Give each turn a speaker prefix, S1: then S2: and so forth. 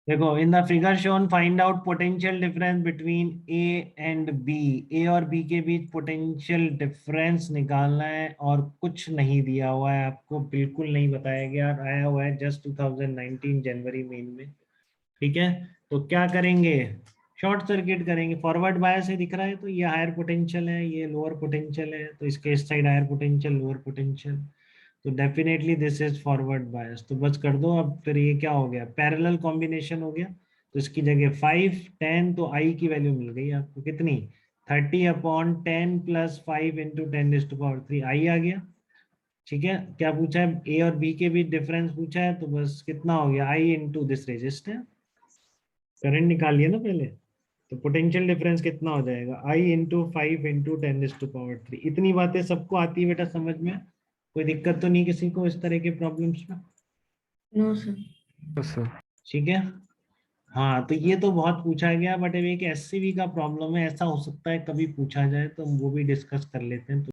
S1: देखो, in the figure shown find out potential difference between A and B. A और B के बीच potential difference निकालना है, और कुछ नहीं दिया हुआ है आपको, बिल्कुल नहीं बताया गया, आया हुआ है जस्ट 2019 जनवरी मेन में। ठीक है, तो क्या करेंगे, शॉर्ट सर्किट करेंगे। फॉरवर्ड बायस से दिख रहा है, तो ये हायर पोटेंशियल है, ये लोअर पोटेंशियल है, तो इसके इस side higher potential lower potential, तो definitely this is forward bias. तो बस कर दो अब, फिर ये क्या हो गया, पैरेलल कॉम्बिनेशन हो गया। तो इसकी जगह 5 10, तो आई की वैल्यू मिल गई आपको कितनी, 30/10 + 5 × 10⁻³ आई आ गया। ठीक है, क्या पूछा है, ए और बी के बीच डिफरेंस पूछा है, तो बस कितना हो गया, आई इंटू दिस रेजिस्टेंस, करंट निकालिए ना पहले। तो पोटेंशियल डिफरेंस कितना हो जाएगा, आई इंटू 5 × 10⁻³। इतनी बातें सबको आती है बेटा समझ में, कोई दिक्कत तो नहीं किसी को इस तरह के प्रॉब्लम्स में?
S2: No sir.
S3: Yes sir.
S1: ठीक है, हाँ, तो ये तो बहुत पूछा गया, बट अब एक एससीवी का प्रॉब्लम है, ऐसा हो सकता है कभी पूछा जाए, तो हम वो भी डिस्कस कर लेते हैं। तो